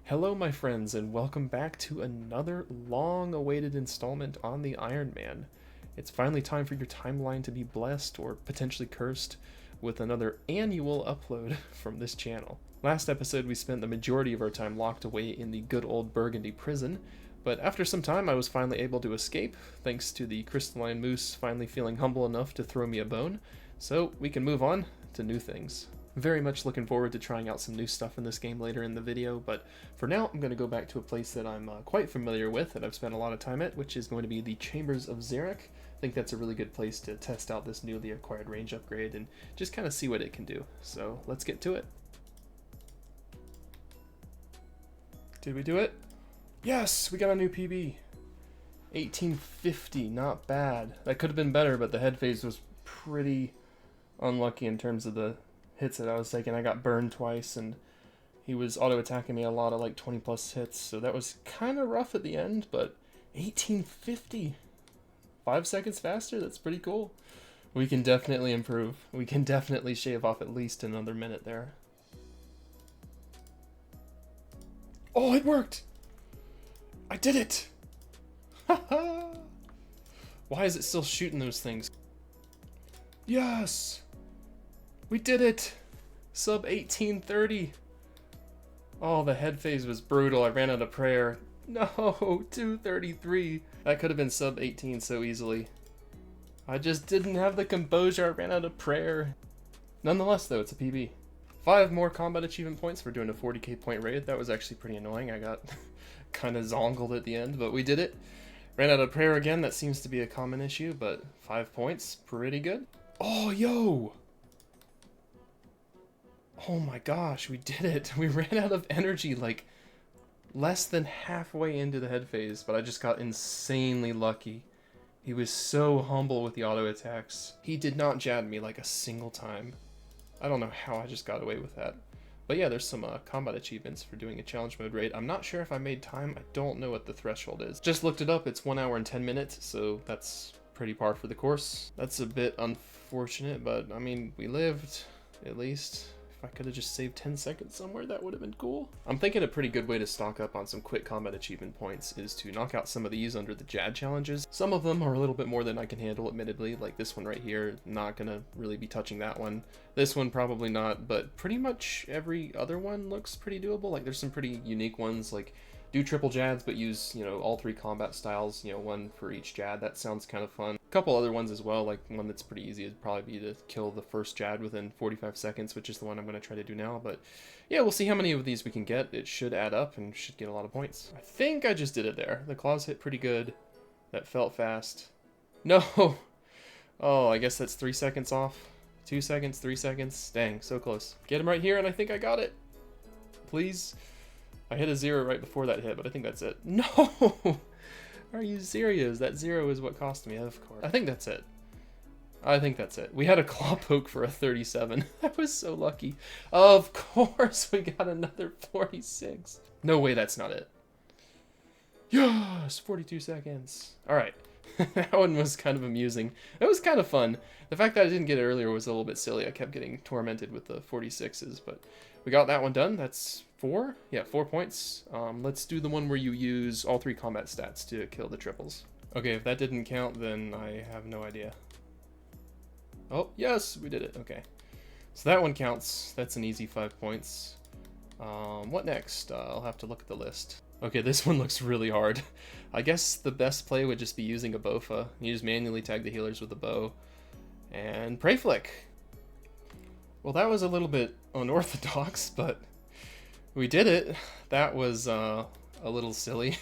Hello my friends, and welcome back to another long-awaited installment on the Ironman. It's finally time for your timeline to be blessed, or potentially cursed, with another annual upload from this channel. Last episode we spent the majority of our time locked away in the good old Burgundy prison, but after some time I was finally able to escape, thanks to the crystalline moose finally feeling humble enough to throw me a bone, so we can move on to new things. Very much looking forward to trying out some new stuff in this game later in the video, but for now I'm going to go back to a place that I'm quite familiar with and I've spent a lot of time at, which is going to be the Chambers of Xeric. I think that's a really good place to test out this newly acquired range upgrade and just kind of see what it can do. So let's get to it. Did we do it? Yes, we got a new PB. 1850, not bad. That could have been better, but the head phase was pretty unlucky in terms of the hits that I was taking. I got burned twice and he was auto attacking me a lot of like 20 plus hits, so that was kind of rough at the end. But 1850, 5 seconds faster, that's pretty cool. We can definitely improve. We can definitely shave off at least another minute there. Oh, it worked! I did it! Why is it still shooting those things? Yes! We did it! Sub 1830. Oh, the head phase was brutal. I ran out of prayer. No, 233. That could have been sub 18 so easily. I just didn't have the composure. I ran out of prayer. Nonetheless, though, it's a PB. 5 more combat achievement points for doing a 40k point raid. That was actually pretty annoying. I got kind of zongled at the end, but we did it. Ran out of prayer again. That seems to be a common issue, but 5 points, pretty good. Oh, yo! Oh my gosh, we did it. We ran out of energy like less than halfway into the head phase, but I just got insanely lucky. He was so humble with the auto attacks. He did not jab me like a single time. I don't know how I just got away with that. But yeah, there's some combat achievements for doing a challenge mode raid. I'm not sure if I made time. I don't know what the threshold is. Just looked it up. It's 1 hour and 10 minutes, so that's pretty par for the course. That's a bit unfortunate, but I mean, we lived, at least. If I could have just saved 10 seconds somewhere, that would have been cool. I'm thinking a pretty good way to stock up on some quick combat achievement points is to knock out some of these under the Jad challenges. Some of them are a little bit more than I can handle, admittedly, like this one right here. Not gonna really be touching that one. This one probably not, but pretty much every other one looks pretty doable. Like there's some pretty unique ones, like do triple Jads but use, you know, all 3 combat styles, you know, 1 for each Jad. That sounds kind of fun. A couple other ones as well, like one that's pretty easy would probably be to kill the first Jad within 45 seconds, which is the one I'm going to try to do now. But yeah, we'll see how many of these we can get. It should add up and should get a lot of points. I think I just did it there. The claws hit pretty good. That felt fast. No! Oh, I guess that's 3 seconds off. 2 seconds, 3 seconds. Dang, so close. Get him right here, and I think I got it. Please. I hit a 0 right before that hit, but I think that's it. No! Are you serious? That 0 is what cost me, of course. I think that's it. I think that's it. We had a claw poke for a 37. I was so lucky. Of course we got another 46. No way that's not it. Yes! 42 seconds. Alright. That one was kind of amusing. It was kind of fun. The fact that I didn't get it earlier was a little bit silly. I kept getting tormented with the 46s, but we got that one done. That's 4? Yeah, 4 points. Let's do the one where you use all 3 combat stats to kill the triples. Okay, if that didn't count, then I have no idea. Oh, yes, we did it. Okay. So that one counts. That's an easy 5 points. What next? I'll have to look at the list. Okay, this one looks really hard. I guess the best play would just be using a Bofa. You just manually tag the healers with a bow. And pray flick. Well, that was a little bit unorthodox, but we did it. That was a little silly.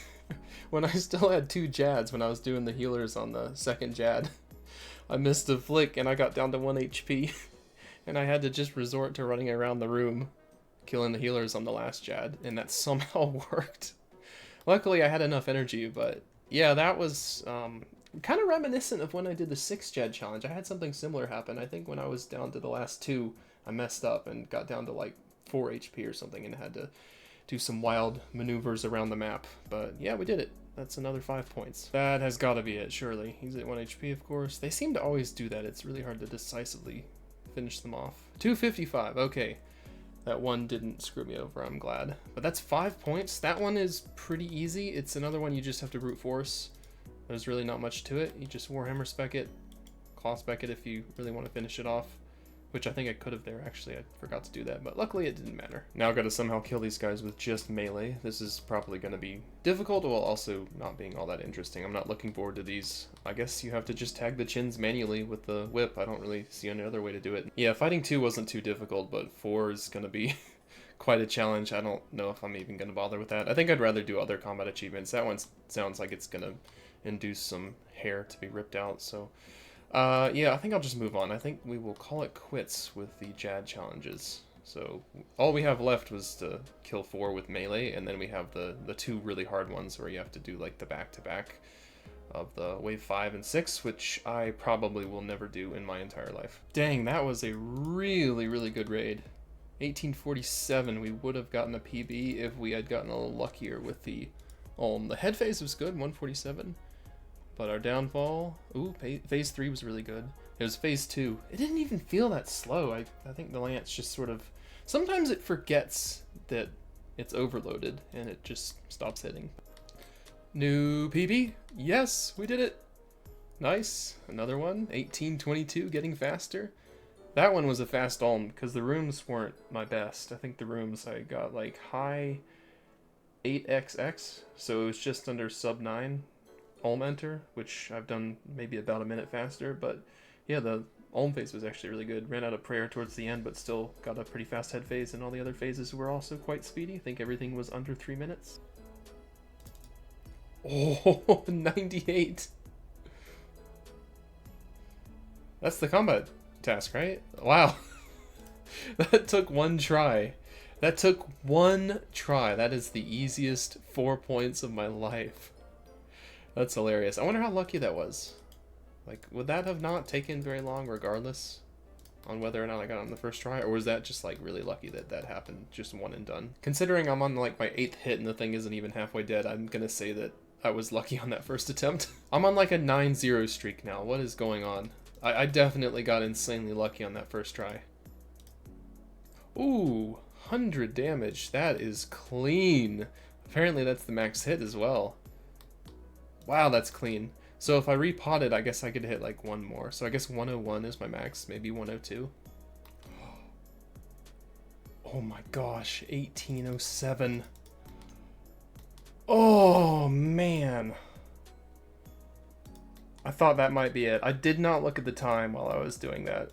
When I still had 2 Jads when I was doing the healers on the second Jad, I missed a flick and I got down to 1 HP. And I had to just resort to running around the room, killing the healers on the last Jad, and that somehow worked. Luckily, I had enough energy, but yeah, that was kind of reminiscent of when I did the 6 Jad challenge. I had something similar happen. I think when I was down to the last 2, I messed up and got down to like 4 HP or something and had to do some wild maneuvers around the map. But yeah, we did it. That's another 5 points. That has got to be it, surely. He's at 1 HP, of course. They seem to always do that. It's really hard to decisively finish them off. 255, okay. That one didn't screw me over, I'm glad. But that's 5 points. That one is pretty easy. It's another one you just have to brute force. There's really not much to it. You just Warhammer spec it, claw spec it if you really want to finish it off. Which I think I could have there, actually. I forgot to do that, but luckily it didn't matter. Now I've got to somehow kill these guys with just melee. This is probably going to be difficult, while also not being all that interesting. I'm not looking forward to these. I guess you have to just tag the chins manually with the whip. I don't really see any other way to do it. Yeah, fighting 2 wasn't too difficult, but 4 is going to be quite a challenge. I don't know if I'm even going to bother with that. I think I'd rather do other combat achievements. That one sounds like it's going to induce some hair to be ripped out, so... yeah, I think I'll just move on. I think we will call it quits with the JAD challenges. So all we have left was to kill 4 with melee, and then we have the 2 really hard ones where you have to do like the back-to-back of the wave 5 and 6, which I probably will never do in my entire life. Dang, that was a really, really good raid. 1847, we would have gotten a PB if we had gotten a little luckier with the Ulm. The head phase was good, 147. But our downfall, ooh, phase 3 was really good. It was phase 2. It didn't even feel that slow. I think the lance just sort of, sometimes it forgets that it's overloaded and it just stops hitting. New PB, yes, we did it. Nice, another one, 1822, getting faster. That one was a fast Ulm because the rooms weren't my best. I think the rooms I got like high 8xx, so it was just under sub 9. Ulm enter, which I've done maybe about a minute faster, but yeah, the Ulm phase was actually really good. Ran out of prayer towards the end, but still got a pretty fast head phase, and all the other phases were also quite speedy. I think everything was under 3 minutes. Oh, 98. That's the combat task, right? Wow. That took 1 try. That took 1 try. That is the easiest 4 points of my life. That's hilarious. I wonder how lucky that was. Like, would that have not taken very long regardless on whether or not I got on the first try? Or was that just, like, really lucky that that happened? Just 1 and done? Considering I'm on, like, my 8th hit and the thing isn't even halfway dead, I'm gonna say that I was lucky on that first attempt. I'm on, like, a 9-0 streak now. What is going on? I definitely got insanely lucky on that first try. Ooh, 100 damage. That is clean. Apparently that's the max hit as well. Wow, that's clean. So if I repotted, I guess I could hit like 1 more. So I guess 101 is my max, maybe 102. Oh my gosh, 1807. Oh man. I thought that might be it. I did not look at the time while I was doing that.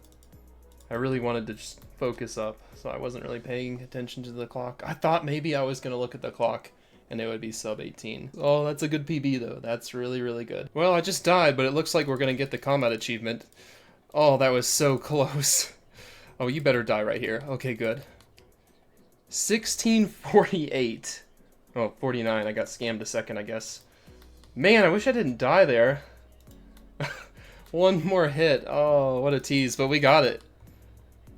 I really wanted to just focus up, so I wasn't really paying attention to the clock. I thought maybe I was going to look at the clock and it would be sub 18. Oh, that's a good PB though. That's really, really good. Well, I just died, but it looks like we're going to get the combat achievement. Oh, that was so close. Oh, you better die right here. Okay, good. 1648. Oh, 49. I got scammed a second, I guess. Man, I wish I didn't die there. 1 more hit. Oh, what a tease, but we got it.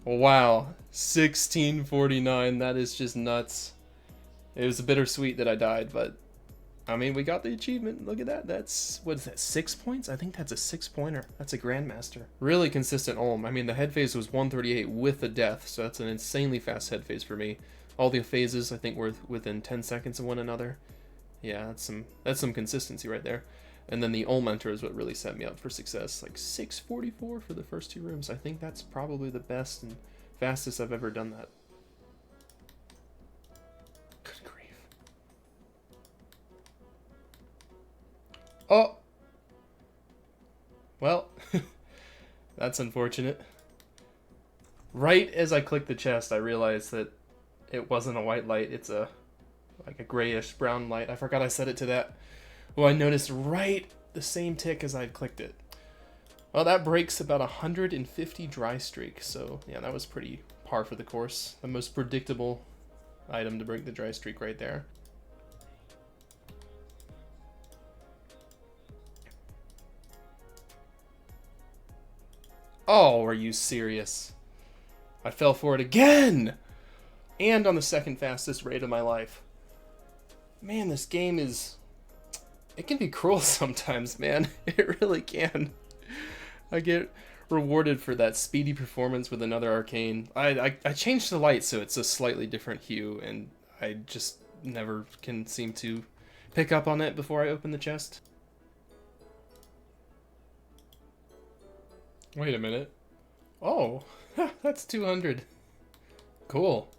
Wow. 1649. That is just nuts. It was bittersweet that I died, but I mean, we got the achievement. Look at that. That's, what is that, 6 points? I think that's a 6-pointer. That's a Grandmaster. Really consistent Ulm. I mean, the head phase was 138 with a death, so that's an insanely fast head phase for me. All the phases, I think, were within 10 seconds of one another. Yeah, that's some consistency right there. And then the Ulm enter is what really set me up for success. Like 644 for the first 2 rooms. I think that's probably the best and fastest I've ever done that. Good grief. Oh! Well, that's unfortunate. Right as I clicked the chest, I realized that it wasn't a white light. It's like a grayish brown light. I forgot I set it to that. Well, I noticed right the same tick as I'd clicked it. Well, that breaks about 150 dry streak, so yeah, that was pretty par for the course. The most predictable item to break the dry streak right there. Oh, are you serious? I fell for it again! And on the second fastest raid of my life. Man, this game is... It can be cruel sometimes, man. It really can. I get rewarded for that speedy performance with another arcane. I changed the light so it's a slightly different hue, and I just never can seem to pick up on it before I open the chest. Wait a minute. Oh, that's 200. Cool.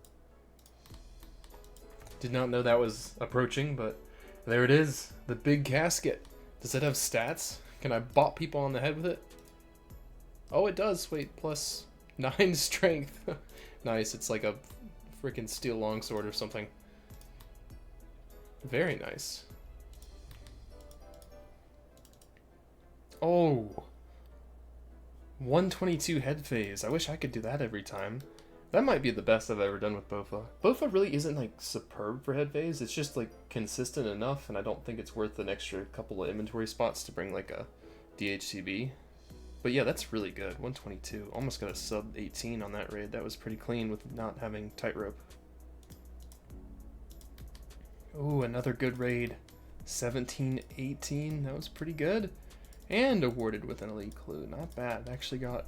Did not know that was approaching, but there it is. The big casket. Does it have stats? Can I bop people on the head with it? Oh, it does. Wait, plus 9 strength. Nice. It's like a freaking steel longsword or something. Very nice. Oh. 122 head phase. I wish I could do that every time. That might be the best I've ever done with Bofa. Bofa really isn't like superb for head phase. It's just like consistent enough, and I don't think it's worth an extra couple of inventory spots to bring like a DHCB. But yeah, that's really good. 122. Almost got a sub 18 on that raid. That was pretty clean with not having tightrope. Ooh, another good raid. 1718. That was pretty good. And awarded with an elite clue. Not bad. Actually got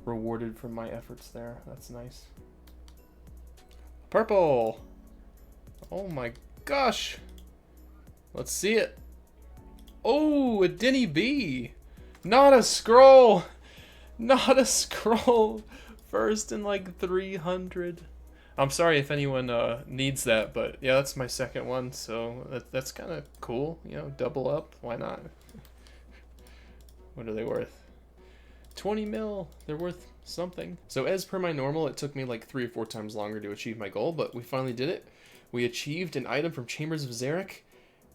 rewarded for my efforts there. That's nice. Purple! Oh my gosh! Let's see it. Oh, a Denny B! Not a scroll! Not a scroll! First in like 300. I'm sorry if anyone needs that, but yeah, that's my second one, so that's kind of cool. You know, double up. Why not? What are they worth? 20 mil. They're worth something. So as per my normal, it took me like 3 or 4 times longer to achieve my goal, but we finally did it. We achieved an item from Chambers of Xeric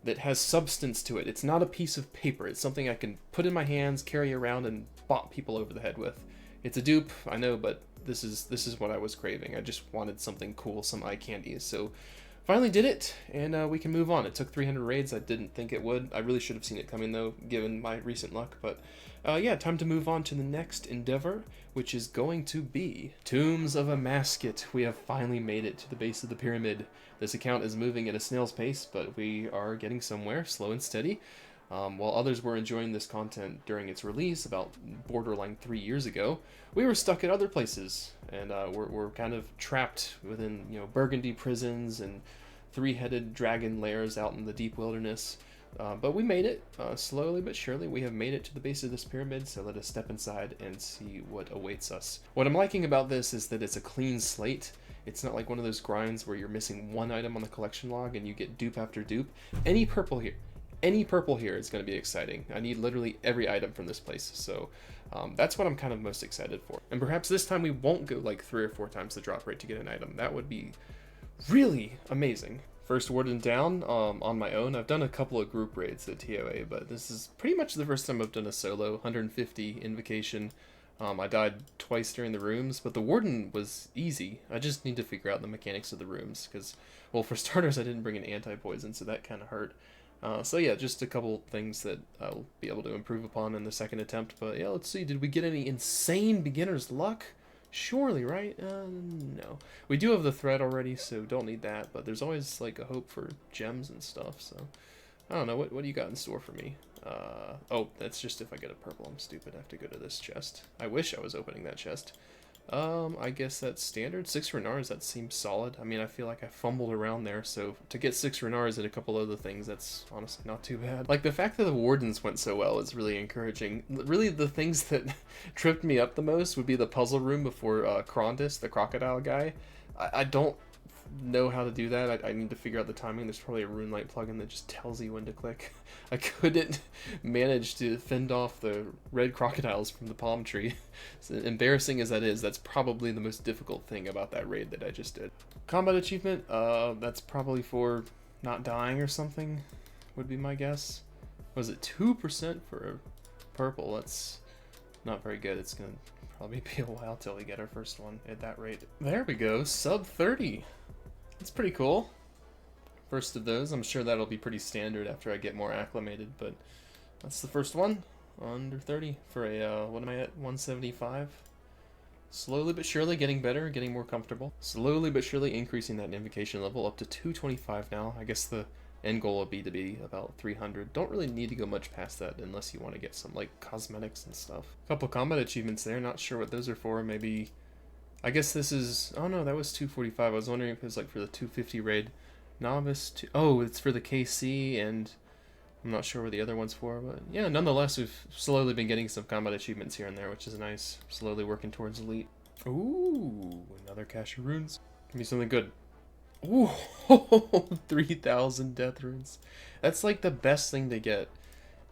that has substance to it. It's not a piece of paper. It's something I can put in my hands, carry around, and bop people over the head with. It's a dupe, I know, but this is what I was craving. I just wanted something cool, some eye candies. So finally did it, and we can move on. It took 300 raids. I didn't think it would. I really should have seen it coming, though, given my recent luck. But yeah, time to move on to the next endeavor, which is going to be Tombs of a Masket. We have finally made it to the base of the pyramid. This account is moving at a snail's pace, but we are getting somewhere, slow and steady. While others were enjoying this content during its release about borderline 3 years ago, we were stuck at other places, and we're kind of trapped within, you know, Burgundy prisons and 3-headed dragon lairs out in the deep wilderness. But we made it, slowly but surely. We have made it to the base of this pyramid, so let us step inside and see what awaits us. What I'm liking about this is that it's a clean slate. It's not like one of those grinds where you're missing one item on the collection log and you get dupe after dupe. Any purple here is going to be exciting. I need literally every item from this place, so that's what I'm kind of most excited for. And perhaps this time we won't go like 3 or 4 times the drop rate to get an item. That would be really amazing. First warden down on my own. I've done a couple of group raids at TOA, but this is pretty much the first time I've done a solo. 150 invocation. I died twice during the rooms, but the warden was easy. I just need to figure out the mechanics of the rooms, because, well, for starters, I didn't bring an anti-poison, so that kind of hurt. So yeah, just a couple things that I'll be able to improve upon in the second attempt. But yeah, let's see. Did we get any insane beginner's luck? Surely, right? No. We do have the thread already, so don't need that. But there's always like a hope for gems and stuff. So I don't know. What do you got in store for me? Oh, that's just if I get a purple. I'm stupid. I have to go to this chest. I wish I was opening that chest. I guess that's standard. 6 Renars, that seems solid. I mean, I feel like I fumbled around there, so to get 6 Renars and a couple other things, that's honestly not too bad. Like, the fact that the Wardens went so well is really encouraging. Really, the things that tripped me up the most would be the puzzle room before Krondis, the crocodile guy. I don't know how to do that. I need to figure out the timing. There's probably a RuneLight plugin that just tells you when to click. I couldn't manage to fend off the red crocodiles from the palm tree. So embarrassing as that is, that's probably the most difficult thing about that raid that I just did. Combat achievement, that's probably for not dying or something, would be my guess. Was it 2% for a purple? That's not very good. It's gonna probably be a while till we get our first one at that rate. There we go, sub 30. That's pretty cool. First of those. I'm sure that'll be pretty standard after I get more acclimated, but that's the first one. Under 30 for a, what am I at, 175? Slowly but surely getting better, getting more comfortable. Slowly but surely increasing that invocation level up to 225 now. I guess the End goal would be to be about 300. Don't really need to go much past that unless you want to get some like cosmetics and stuff. A couple combat achievements there, not sure what those are for. Maybe, I guess this is, oh no, that was 245. I was wondering if it was like for the 250 raid. Novice, oh, it's for the KC, and I'm not sure what the other one's for, but yeah, nonetheless, we've slowly been getting some combat achievements here and there, which is nice. Slowly working towards elite. Ooh, another cache of runes. Give me something good. Ooh, 3,000 death runes. That's like the best thing to get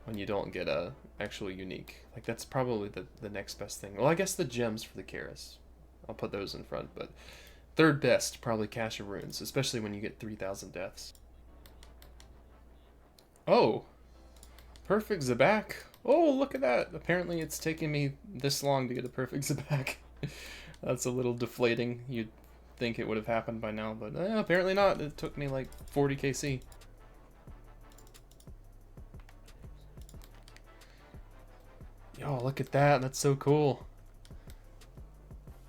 when you don't get a actual unique. Like that's probably the next best thing. Well, I guess the gems for the Karis. I'll put those in front, but third best, probably cache of runes, especially when you get 3,000 deaths. Oh, perfect Zabak. Oh, look at that. Apparently it's taken me this long to get a perfect Zabak. That's a little deflating. You'd think it would have happened by now, but apparently not. It took me like 40 KC. Yo, look at that. That's so cool.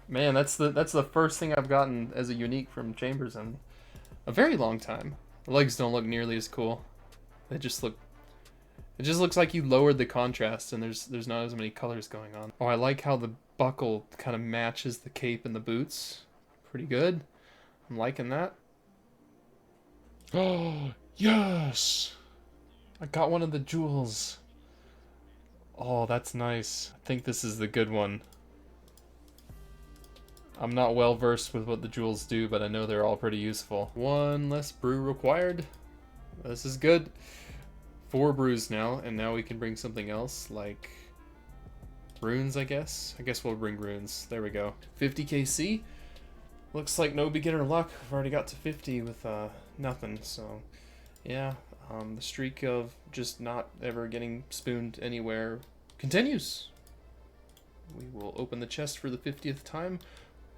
Man, that's the first thing I've gotten as a unique from Chambers in a very long time. The legs don't look nearly as cool. They just look, it just looks like you lowered the contrast and there's not as many colors going on. Oh, I like how the buckle kind of matches the cape and the boots. Pretty good. I'm liking that. Oh, yes! I got one of the jewels. Oh, that's nice. I think this is the good one. I'm not well versed with what the jewels do, but I know they're all pretty useful. One less brew required. This is good. 4 brews now, and now we can bring something else, like runes, I guess. I guess we'll bring runes. There we go. 50 KC. Looks like no beginner luck. I've already got to 50 with nothing, so yeah. The streak of just not ever getting spooned anywhere continues. We will open the chest for the 50th time.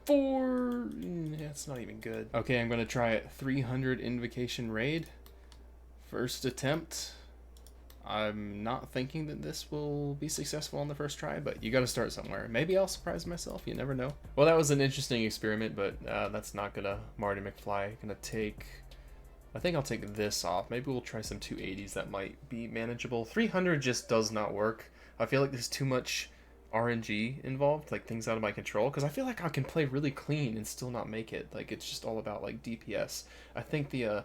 That's not even good. Okay, I'm gonna try it. 300 invocation raid. First attempt. I'm not thinking that this will be successful on the first try, but you gotta start somewhere. Maybe I'll surprise myself, you never know. Well, that was an interesting experiment, but that's not gonna Marty McFly. Gonna take, I think I'll take this off. Maybe we'll try some 280s, that might be manageable. 300 just does not work. I feel like there's too much RNG involved, like things out of my control, because I feel like I can play really clean and still not make it. Like it's just all about like DPS. I think the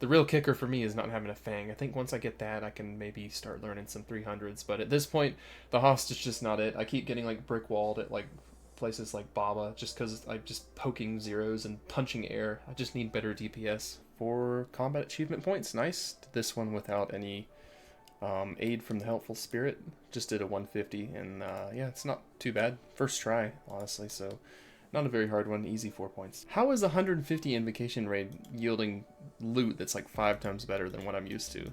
real kicker for me is not having a Fang. I think once I get that, I can maybe start learning some 300s, but at this point, the Host is just not it. I keep getting like brick walled at like places like Baba, just because I'm just poking zeros and punching air. I just need better DPS. 4 combat achievement points, nice. Did this one without any aid from the Helpful Spirit. Just did a 150, and yeah, it's not too bad. First try, honestly, so not a very hard one. Easy 4 points. How is 150 invocation raid yielding loot that's like 5 times better than what I'm used to?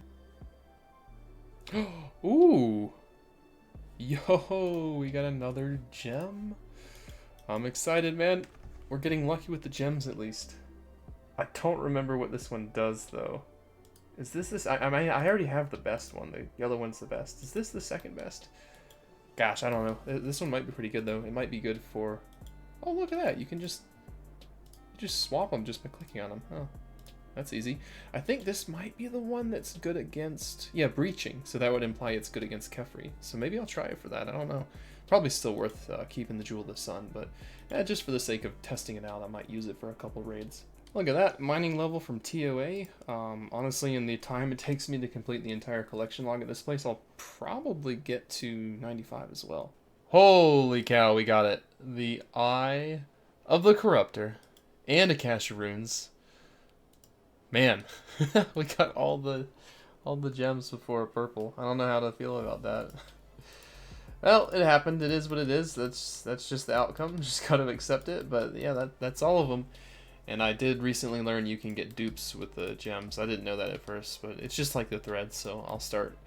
Ooh! Yo, we got another gem? I'm excited, man. We're getting lucky with the gems, at least. I don't remember what this one does, though. Is this? I mean, I already have the best one. The yellow one's the best. Is this the second best? Gosh, I don't know. This one might be pretty good, though. It might be good for... Oh, look at that. You can just swap them just by clicking on them. Oh, that's easy. I think this might be the one that's good against... Yeah, breaching. So that would imply it's good against Kefri. So maybe I'll try it for that. I don't know. Probably still worth keeping the Jewel of the Sun, but just for the sake of testing it out, I might use it for a couple raids. Look at that, mining level from TOA. Honestly, in the time it takes me to complete the entire collection log at this place, I'll probably get to 95 as well. Holy cow, we got it. The Eye of the Corruptor and a cache of runes. Man, we got all the gems before purple. I don't know how to feel about that. Well, it happened. It is what it is. That's just the outcome. Just gotta accept it. But yeah, that's all of them. And I did recently learn you can get dupes with the gems. I didn't know that at first, but it's just like the threads, so I'll start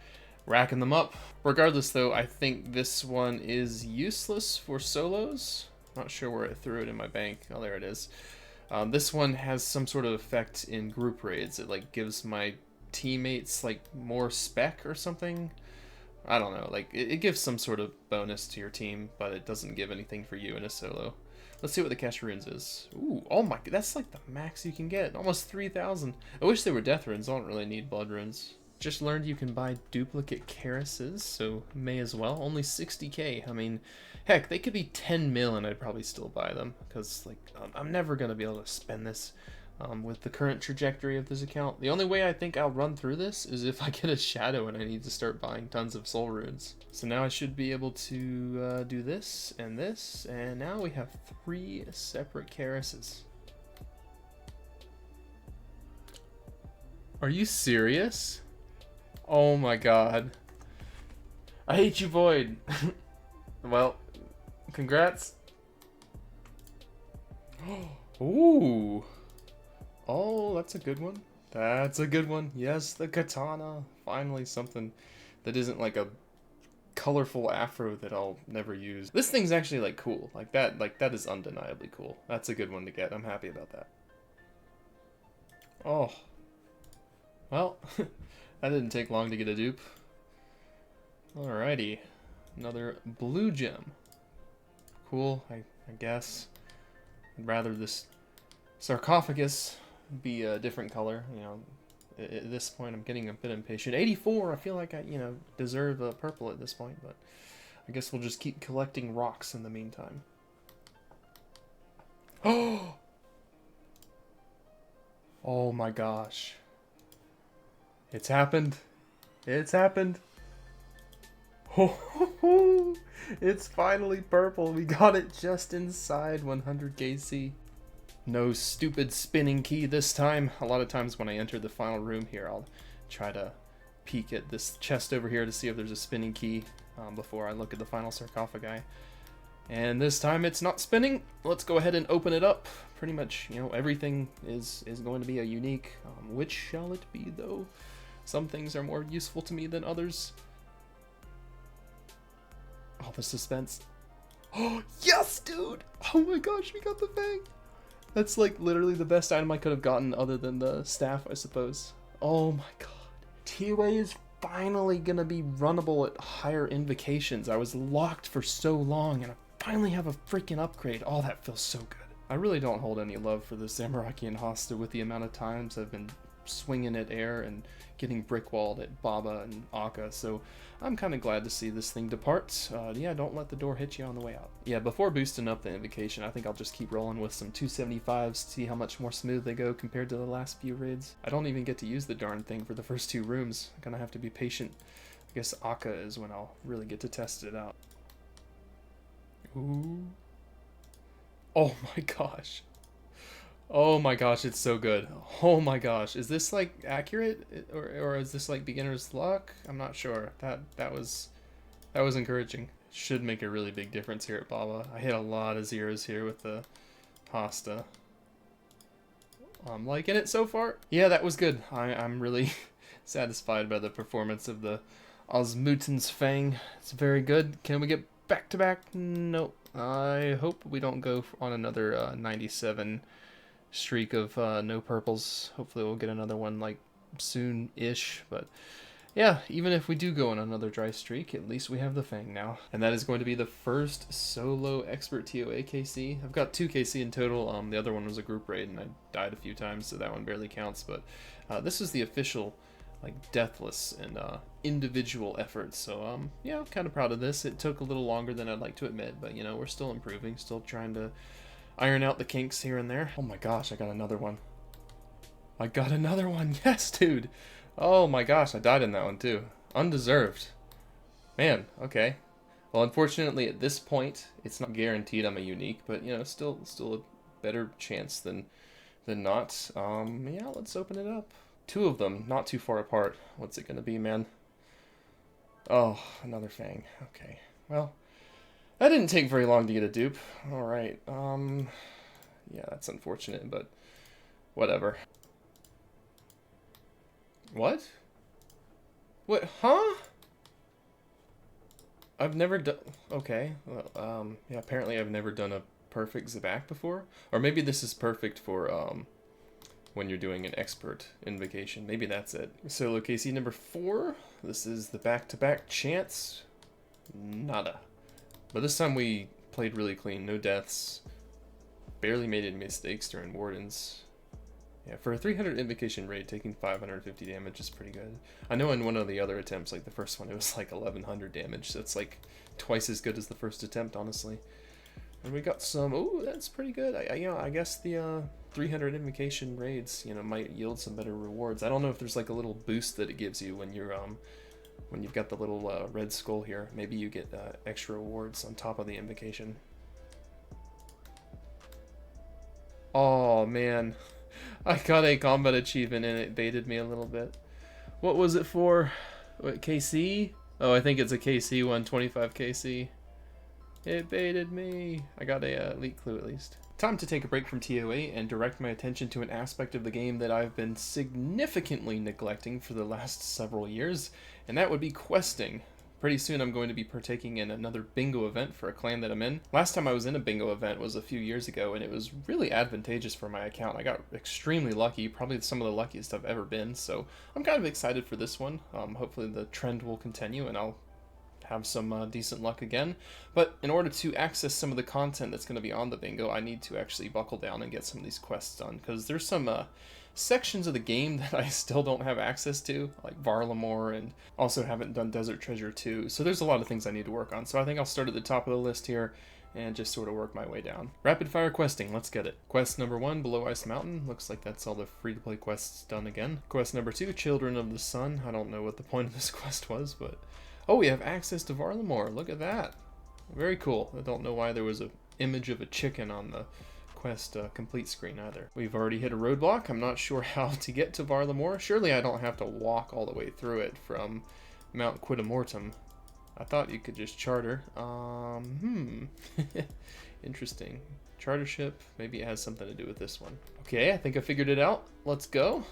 racking them up. Regardless, though, I think this one is useless for solos. Not sure where I threw it in my bank. Oh, there it is. This one has some sort of effect in group raids. It like gives my teammates like more spec or something. I don't know. Like it gives some sort of bonus to your team, but it doesn't give anything for you in a solo. Let's see what the cash runes is. Ooh, oh my, that's like the max you can get. Almost 3,000. I wish they were death runes. I don't really need blood runes. Just learned you can buy duplicate Karases, so may as well. Only 60k. I mean, heck, they could be 10 mil and I'd probably still buy them. Because, like, I'm never going to be able to spend this with the current trajectory of this account. The only way I think I'll run through this is if I get a shadow and I need to start buying tons of soul runes. So now I should be able to do this, and now we have 3 separate Karases. Are you serious? Oh my god. I hate you, Void. Well, congrats. Ooh. Oh, that's a good one. That's a good one. Yes, the katana. Finally something that isn't like a colorful afro that I'll never use. This thing's actually like cool. Like that is undeniably cool. That's a good one to get. I'm happy about that. Oh. Well, that didn't take long to get a dupe. Alrighty. Another blue gem. Cool, I guess. I'd rather this sarcophagus be a different color. You know, at this point I'm getting a bit impatient. 84, I feel like I, deserve a purple at this point, but I guess we'll just keep collecting rocks in the meantime. Oh! Oh my gosh. It's happened. It's happened. Oh, it's finally purple. We got it just inside 100 KC. No stupid spinning key this time. A lot of times when I enter the final room here, I'll try to peek at this chest over here to see if there's a spinning key before I look at the final sarcophagi. And this time it's not spinning. Let's go ahead and open it up. Pretty much, everything is going to be a unique. Which shall it be, though? Some things are more useful to me than others. Oh, the suspense. Oh, yes, dude! Oh my gosh, we got the fang! That's like literally the best item I could have gotten other than the staff, I suppose. Oh my god. TOA is finally gonna be runnable at higher invocations. I was locked for so long and I finally have a freaking upgrade. Oh, that feels so good. I really don't hold any love for the Zamarakian Hosta with the amount of times I've been swinging at air and getting brickwalled at Baba and Akka, so I'm kind of glad to see this thing depart. Yeah, don't let the door hit you on the way out. Yeah, before boosting up the invocation, I think I'll just keep rolling with some 275s, see how much more smooth they go compared to the last few raids. I don't even get to use the darn thing for the first 2 rooms. I'm gonna have to be patient. I guess Akka is when I'll really get to test it out. Ooh. Oh my gosh. Oh my gosh, it's so good. Oh my gosh, is this like accurate or is this like beginner's luck? I'm not sure. That was encouraging. Should make a really big difference here at Baba. I hit a lot of zeros here with the Hosta. I'm liking it so far. Yeah, that was good. I'm really satisfied by the performance of the Osmuten's Fang. It's very good. Can we get back to back? Nope. I hope we don't go on another 97 streak of no purples. Hopefully we'll get another one like soon-ish, but yeah, even if we do go on another dry streak, at least we have the Fang now. And that is going to be the first solo expert TOA KC. I've got 2 KC in total. The other one was a group raid and I died a few times, so that one barely counts, but this is the official like deathless and individual effort, so yeah, I'm kind of proud of this. It took a little longer than I'd like to admit, but we're still improving, still trying to iron out the kinks here and there. Oh my gosh, I got another one. I got another one. Yes, dude. Oh my gosh, I died in that one too. Undeserved. Man, okay. Well, unfortunately at this point, it's not guaranteed I'm a unique, but still a better chance than not. Yeah, let's open it up. 2 of them, not too far apart. What's it gonna be, man? Oh, another Fang. Okay. Well, that didn't take very long to get a dupe. Alright, yeah, that's unfortunate, but whatever. What? What, huh? I've never done, okay, well, yeah, apparently I've never done a perfect Zabak before. Or maybe this is perfect for, when you're doing an expert invocation. Maybe that's it. Solo KC number 4. This is the back-to-back chance. Nada. But this time we played really clean. No deaths. barely made any mistakes during Wardens. Yeah, for a 300 invocation raid, taking 550 damage is pretty good. I know in one of the other attempts, like the first one, it was like 1100 damage. That's like twice as good as the first attempt, honestly. And we got some, oh, that's pretty good. I guess the 300 invocation raids, might yield some better rewards. I don't know if there's like a little boost that it gives you when you're, when you've got the little red skull here. Maybe you get extra rewards on top of the invocation. Oh, man. I got a combat achievement and it baited me a little bit. What was it for? What, KC? Oh, I think it's a KC one, 25 KC. It baited me. I got a elite clue at least. Time to take a break from TOA and direct my attention to an aspect of the game that I've been significantly neglecting for the last several years, and that would be questing. Pretty soon I'm going to be partaking in another bingo event for a clan that I'm in. Last time I was in a bingo event was a few years ago, and it was really advantageous for my account. I got extremely lucky, probably some of the luckiest I've ever been, so I'm kind of excited for this one. Hopefully the trend will continue and I'll have some decent luck again. But in order to access some of the content that's going to be on the bingo, I need to actually buckle down and get some of these quests done, because there's some sections of the game that I still don't have access to, like Varlamore, and also haven't done Desert Treasure 2. So there's a lot of things I need to work on. So I think I'll start at the top of the list here and just sort of work my way down. Rapid fire questing, let's get it. Quest number 1, Below Ice Mountain. Looks like that's all the free-to-play quests done again. Quest number 2, Children of the Sun. I don't know what the point of this quest was, but... oh, we have access to Varlamore. Look at that. Very cool. I don't know why there was an image of a chicken on the quest complete screen either. We've already hit a roadblock. I'm not sure how to get to Varlamore. Surely I don't have to walk all the way through it from Mount Quidamortum. I thought you could just charter. Interesting. Charter ship. Maybe it has something to do with this one. Okay, I think I figured it out. Let's go.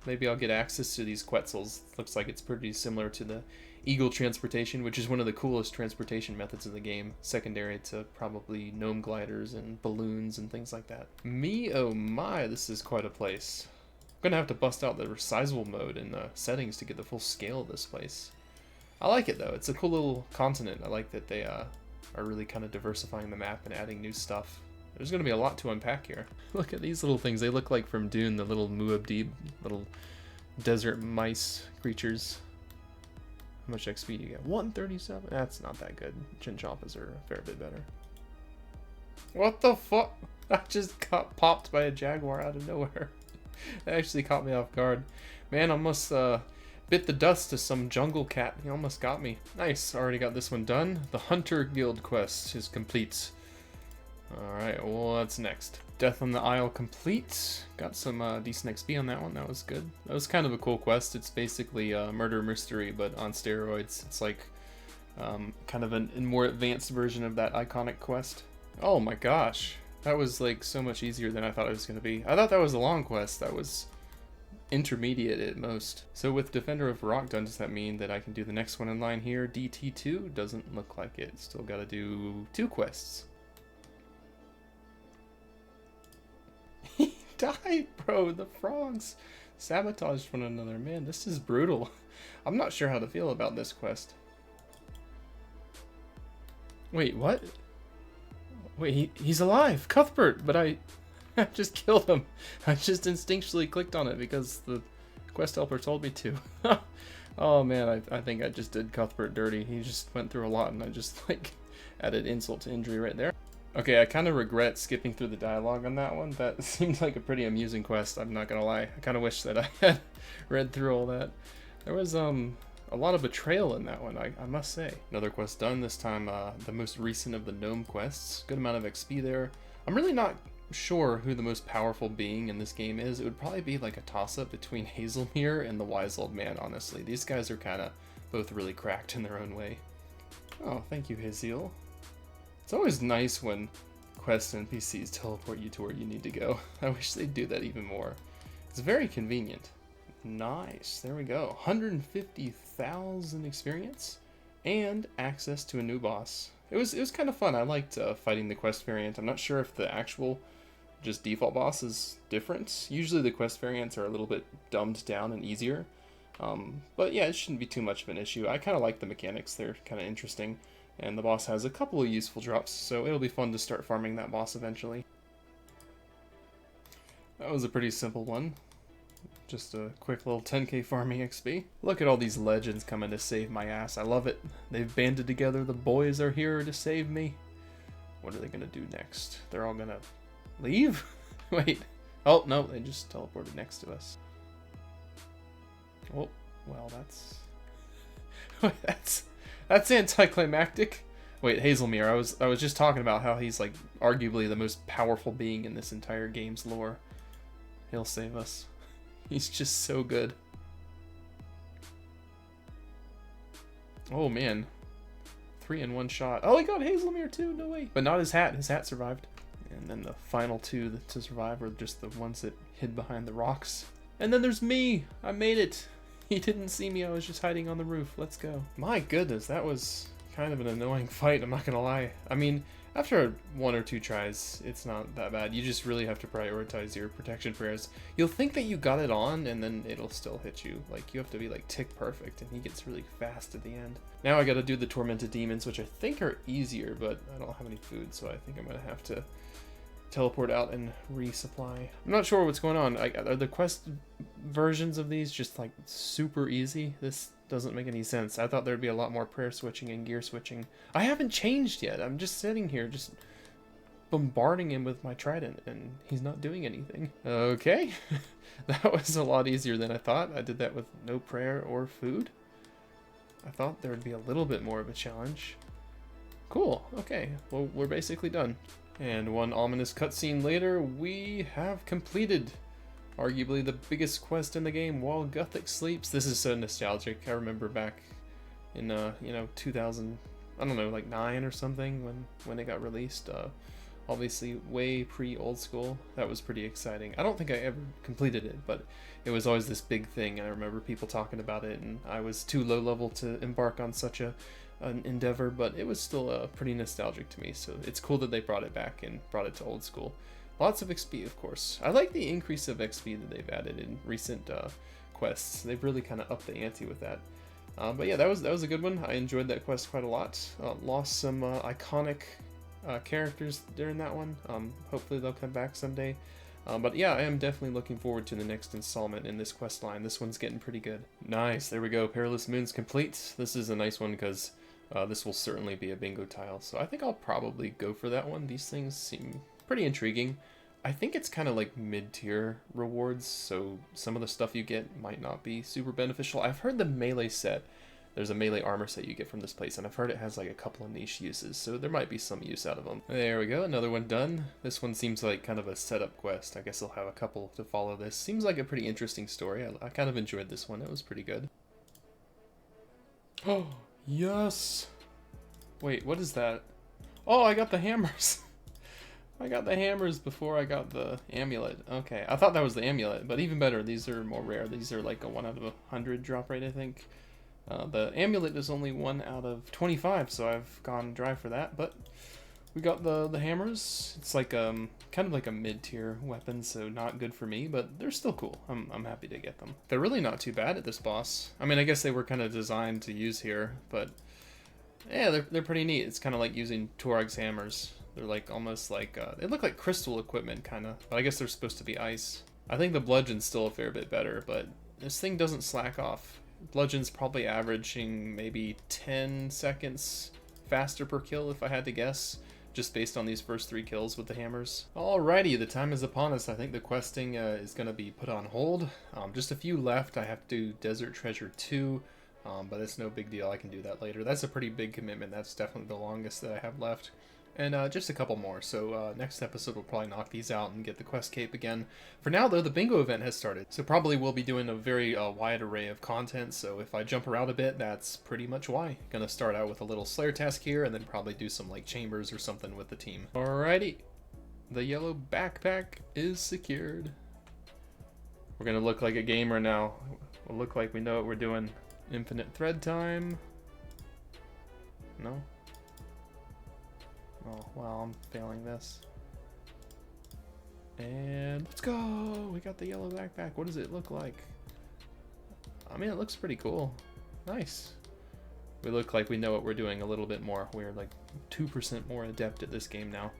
Maybe I'll get access to these Quetzals. Looks like it's pretty similar to the Eagle transportation, which is one of the coolest transportation methods in the game, secondary to probably gnome gliders and balloons and things like that. Me, oh my, this is quite a place. I'm gonna have to bust out the resizable mode in the settings to get the full scale of this place. I like it though, it's a cool little continent. I like that they are really kind of diversifying the map and adding new stuff. There's gonna be a lot to unpack here. Look at these little things, they look like from Dune, the little Muad'Dib, little desert mice creatures. How much XP do you get? 137? That's not that good. Chinchompas are a fair bit better. What the fuck? I just got popped by a jaguar out of nowhere. It actually caught me off guard. Man, I almost bit the dust to some jungle cat. He almost got me. Nice, already got this one done. The Hunter Guild quest is complete. Alright, what's next? Death on the Isle complete. Got some decent XP on that one, that was good. That was kind of a cool quest. It's basically a murder mystery, but on steroids. It's like kind of a more advanced version of that iconic quest. Oh my gosh, that was like so much easier than I thought it was going to be. I thought that was a long quest. That was intermediate at most. So with Defender of Rock done, does that mean that I can do the next one in line here? DT2? Doesn't look like it. Still got to do 2 quests. Died, bro. The frogs sabotaged one another. Man, this is brutal. I'm not sure how to feel about this quest. Wait, what? Wait, he's alive, Cuthbert, but I just killed him. I just instinctually clicked on it because the quest helper told me to. Oh man, I think I just did Cuthbert dirty. He just went through a lot and I just like added insult to injury right there. Okay, I kind of regret skipping through the dialogue on that one. That seemed like a pretty amusing quest, I'm not gonna lie. I kind of wish that I had read through all that. There was a lot of betrayal in that one, I must say. Another quest done, this time the most recent of the gnome quests. Good amount of XP there. I'm really not sure who the most powerful being in this game is. It would probably be like a toss-up between Hazelmere and the Wise Old Man, honestly. These guys are kind of both really cracked in their own way. Oh, thank you, Haziel. It's always nice when quests and NPCs teleport you to where you need to go. I wish they'd do that even more. It's very convenient. Nice, there we go. 150,000 experience and access to a new boss. It was kind of fun. I liked fighting the quest variant. I'm not sure if the actual just default boss is different. Usually the quest variants are a little bit dumbed down and easier. But yeah, it shouldn't be too much of an issue. I kind of like the mechanics. They're kind of interesting. And the boss has a couple of useful drops, so it'll be fun to start farming that boss eventually. That was a pretty simple one. Just a quick little 10k farming XP. Look at all these legends coming to save my ass. I love it. They've banded together. The boys are here to save me. What are they gonna do next? They're all gonna leave? Wait. Oh, no, they just teleported next to us. Oh, well, that's anticlimactic. Wait, Hazelmere, I was just talking about how he's like arguably the most powerful being in this entire game's lore. He'll save us. He's just so good. Oh man. 3 in 1 shot. Oh, he got Hazelmere too, no way. But not his hat. His hat survived. And then the final 2 to survive were just the ones that hid behind the rocks. And then there's me. I made it. He didn't see me. I was just hiding on the roof. Let's go. My goodness, that was kind of an annoying fight. I'm not gonna lie. I mean, after 1 or 2 tries, it's not that bad. You just really have to prioritize your protection prayers. You'll think that you got it on, and then it'll still hit you. Like, you have to be like tick perfect, and he gets really fast at the end. Now I gotta do the Tormented Demons, which I think are easier, but I don't have any food, so I think I'm gonna have to teleport out and resupply. I'm not sure what's going on. Are the quest versions of these just like super easy? This doesn't make any sense. I thought there'd be a lot more prayer switching and gear switching. I haven't changed yet. I'm just sitting here just bombarding him with my trident and he's not doing anything. Okay. That was a lot easier than I thought. I did that with no prayer or food. I thought there would be a little bit more of a challenge. Cool. Okay. Well, we're basically done. And one ominous cutscene later, we have completed arguably the biggest quest in the game, While Gothic Sleeps. This is so nostalgic. I remember back in, 2000, I don't know, like 9 or something when it got released. Obviously way pre-old school. That was pretty exciting. I don't think I ever completed it, but it was always this big thing. And I remember people talking about it, and I was too low level to embark on such an endeavor, but it was still pretty nostalgic to me, so it's cool that they brought it back and brought it to old school. Lots of XP, of course. I like the increase of XP that they've added in recent quests. They've really kind of upped the ante with that. But yeah, that was a good one. I enjoyed that quest quite a lot. Lost some iconic characters during that one. Hopefully they'll come back someday. But yeah, I am definitely looking forward to the next installment in this quest line. This one's getting pretty good. Nice, there we go. Perilous Moon's complete. This is a nice one because this will certainly be a bingo tile, so I think I'll probably go for that one. These things seem pretty intriguing. I think it's kind of like mid-tier rewards, so some of the stuff you get might not be super beneficial. I've heard the melee set, there's a melee armor set you get from this place, and I've heard it has like a couple of niche uses, so there might be some use out of them. There we go, another one done. This one seems like kind of a setup quest. I guess I'll have a couple to follow this. Seems like a pretty interesting story. I kind of enjoyed this one. It was pretty good. Oh, yes! Wait, what is that? Oh, I got the hammers! I got the hammers before I got the amulet. Okay, I thought that was the amulet, but even better, these are more rare. These are like a 1 out of 100 drop rate, I think. The amulet is only 1 out of 25, so I've gone dry for that, but we got the hammers. It's like kind of like a mid-tier weapon, so not good for me, but they're still cool. I'm happy to get them. They're really not too bad at this boss. I mean, I guess they were kind of designed to use here, but yeah, they're pretty neat. It's kind of like using Torag's hammers. They're like almost like, they look like crystal equipment kind of, but I guess they're supposed to be ice. I think the bludgeon's still a fair bit better, but this thing doesn't slack off. Bludgeon's probably averaging maybe 10 seconds faster per kill if I had to guess, just based on these first 3 kills with the hammers. Alrighty, the time is upon us. I think the questing is going to be put on hold. Just a few left. I have to do Desert Treasure 2, but it's no big deal. I can do that later. That's a pretty big commitment. That's definitely the longest that I have left. And just a couple more, so next episode we'll probably knock these out and get the quest cape again. For now though, the bingo event has started, so probably we'll be doing a very wide array of content, so if I jump around a bit, that's pretty much why. Gonna start out with a little Slayer task here, and then probably do some like chambers or something with the team. Alrighty, the yellow backpack is secured. We're gonna look like a gamer now. We'll look like we know what we're doing. Infinite thread time. No? Oh, wow, I'm failing this. And let's go! We got the yellow backpack. What does it look like? I mean, it looks pretty cool. Nice. We look like we know what we're doing a little bit more. We're like 2% more adept at this game now.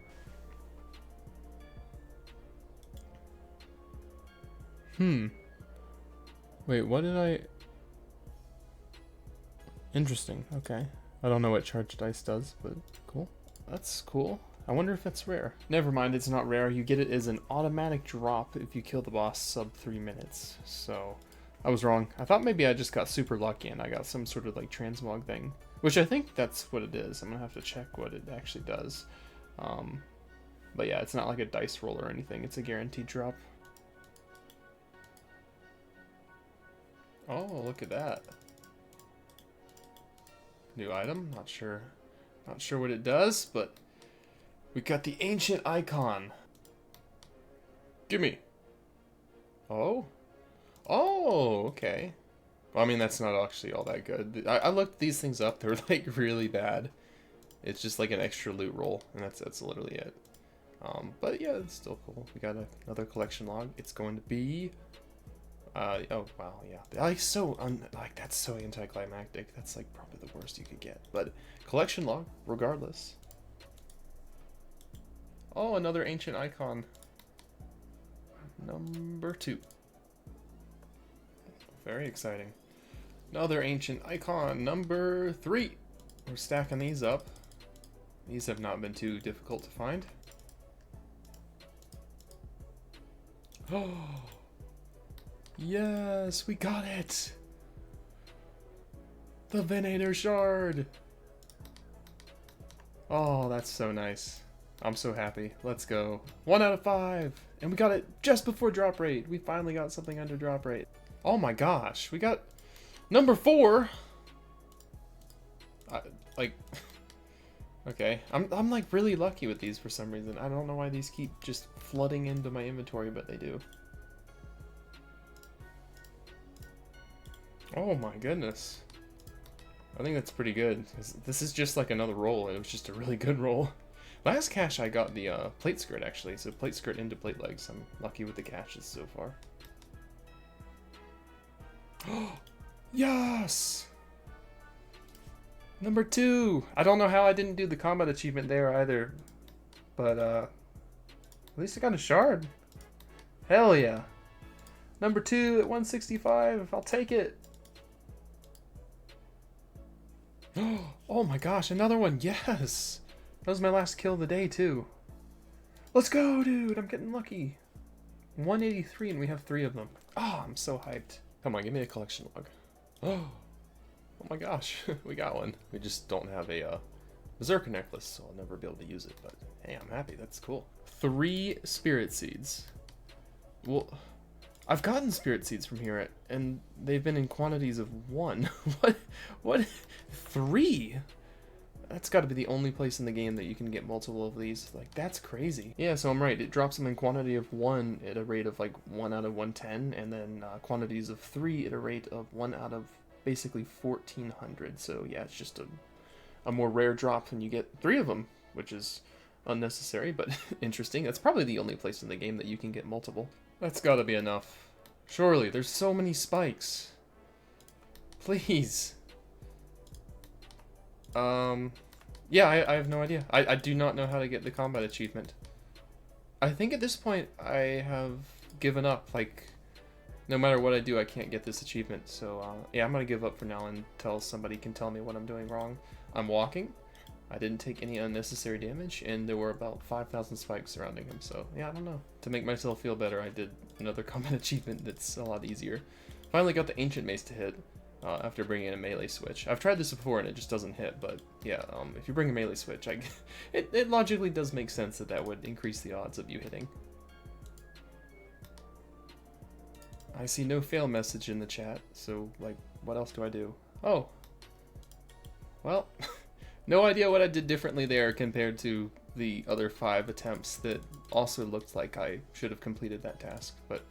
Wait, what did I... Interesting, okay. I don't know what charged dice does, but cool. That's cool. I wonder if that's rare. Never mind, it's not rare. You get it as an automatic drop if you kill the boss sub 3 minutes. So, I was wrong. I thought maybe I just got super lucky and I got some sort of like transmog thing. Which I think that's what it is. I'm gonna have to check what it actually does. But yeah, it's not like a dice roll or anything. It's a guaranteed drop. Oh, look at that. New item? Not sure. Not sure what it does, but we got the ancient icon. Gimme. Oh? Oh, okay. Well, I mean, that's not actually all that good. I looked these things up. They're like really bad. It's just like an extra loot roll, and that's literally it. But yeah, it's still cool. We got another collection log. It's going to be... oh wow, yeah. Like like that's so anticlimactic. That's like probably the worst you could get. But collection log, regardless. Oh, another ancient icon. Number 2. Very exciting. Another ancient icon, number 3. We're stacking these up. These have not been too difficult to find. Oh. Yes, we got it! The Venator Shard! Oh, that's so nice. I'm so happy. Let's go. 1 out of 5! And we got it just before drop rate. We finally got something under drop rate. Oh my gosh, we got number 4! Like, okay. I'm like really lucky with these for some reason. I don't know why these keep just flooding into my inventory, but they do. Oh my goodness. I think that's pretty good. This is just like another roll, and it was just a really good roll. Last cache I got the plate skirt actually, so plate skirt into plate legs. I'm lucky with the caches so far. Yes! Number 2! I don't know how I didn't do the combat achievement there either. But at least I got a shard. Hell yeah. Number 2 at 165. I'll take it. Oh my gosh, another one. Yes! That was my last kill of the day too. Let's go, dude! I'm getting lucky. 183 and we have 3 of them. Oh, I'm so hyped. Come on, give me a collection log. Oh my gosh, we got one. We just don't have a berserker necklace, so I'll never be able to use it. But hey, I'm happy. That's cool. 3 spirit seeds. Well, I've gotten spirit seeds from here, and they've been in quantities of 1. What? 3? That's got to be the only place in the game that you can get multiple of these. Like, that's crazy. Yeah, so I'm right. It drops them in quantity of 1 at a rate of like 1 out of 110, and then quantities of 3 at a rate of 1 out of basically 1400. So yeah, it's just a more rare drop, and you get 3 of them, which is unnecessary, but interesting. That's probably the only place in the game that you can get multiple. That's got to be enough. Surely, there's so many spikes. Please. Yeah, I have no idea. I do not know how to get the combat achievement. I think at this point I have given up. Like, no matter what I do, I can't get this achievement. So, yeah, I'm gonna give up for now until somebody can tell me what I'm doing wrong. I'm walking. I didn't take any unnecessary damage, and there were about 5,000 spikes surrounding him. So, yeah, I don't know. To make myself feel better, I did another combat achievement that's a lot easier. Finally got the Ancient Mace to hit. After bringing in a melee switch. I've tried this before and it just doesn't hit, but yeah, if you bring a melee switch, it logically does make sense that that would increase the odds of you hitting. I see no fail message in the chat, so, like, what else do I do? Oh. Well, no idea what I did differently there compared to the other 5 attempts that also looked like I should have completed that task, but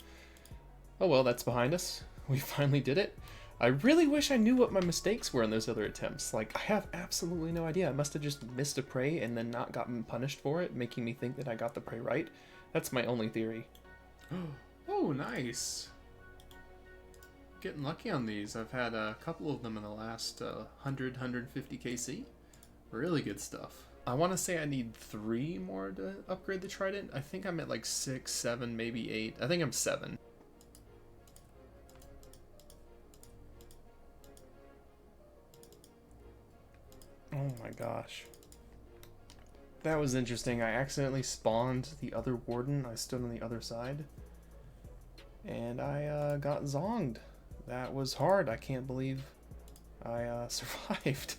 oh well, that's behind us. We finally did it. I really wish I knew what my mistakes were in those other attempts. Like, I have absolutely no idea. I must have just missed a prey and then not gotten punished for it, making me think that I got the prey right. That's my only theory. Oh, nice. Getting lucky on these. I've had a couple of them in the last 100, 150 KC. Really good stuff. I want to say I need 3 more to upgrade the trident. I think I'm at like 6, 7, maybe 8. I think I'm 7. Oh my gosh. That was interesting. I accidentally spawned the other warden. I stood on the other side. And I got zonged. That was hard. I can't believe I survived.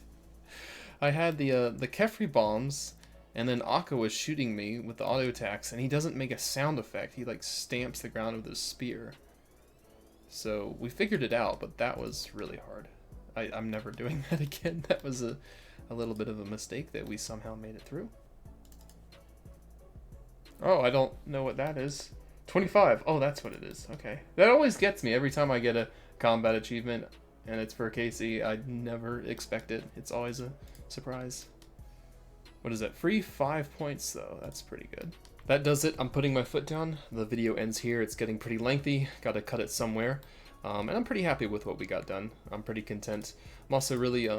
I had the Kefri bombs, and then Akka was shooting me with the auto attacks, and he doesn't make a sound effect. He like stamps the ground with his spear. So we figured it out, but that was really hard. I'm never doing that again. That was a little bit of a mistake that we somehow made it through. Oh, I don't know what that is. 25. Oh, that's what it is. Okay. That always gets me every time I get a combat achievement, and it's for KC. I never expect it. It's always a surprise. What is that? Free 5 points, though. That's pretty good. That does it. I'm putting my foot down. The video ends here. It's getting pretty lengthy. Got to cut it somewhere. And I'm pretty happy with what we got done. I'm pretty content. I'm also really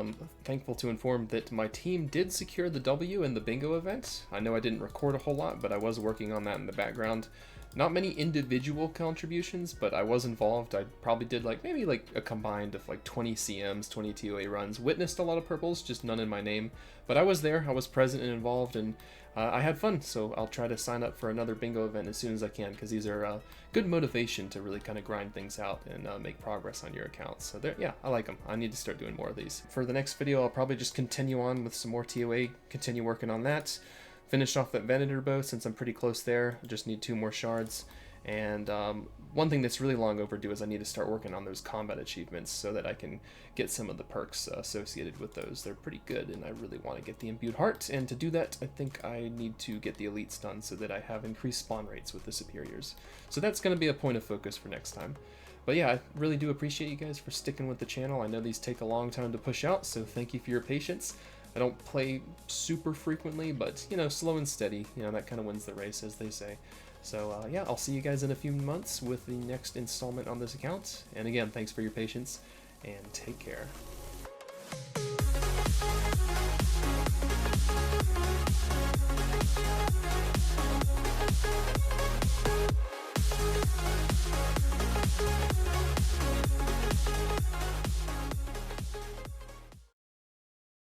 thankful to inform that my team did secure the W in the bingo event. I know I didn't record a whole lot, but I was working on that in the background. Not many individual contributions, but I was involved. I probably did maybe a combined of 20 CMs, 20 TOA runs. Witnessed a lot of purples, just none in my name. But I was there, I was present and involved, and I had fun. So I'll try to sign up for another bingo event as soon as I can, because these are good motivation to really kind of grind things out and make progress on your account. So yeah, I like them. I need to start doing more of these. For the next video, I'll probably just continue on with some more TOA, continue working on that. Finish off that Venator bow since I'm pretty close there. I just need 2 more shards. And one thing that's really long overdue is I need to start working on those combat achievements so that I can get some of the perks associated with those. They're pretty good, and I really want to get the Imbued Heart. And to do that, I think I need to get the Elites done so that I have increased spawn rates with the Superiors. So that's going to be a point of focus for next time. But yeah, I really do appreciate you guys for sticking with the channel. I know these take a long time to push out, so thank you for your patience. I don't play super frequently, but, you know, slow and steady, you know, that kind of wins the race, as they say. So, yeah, I'll see you guys in a few months with the next installment on this account. And again, thanks for your patience, and take care.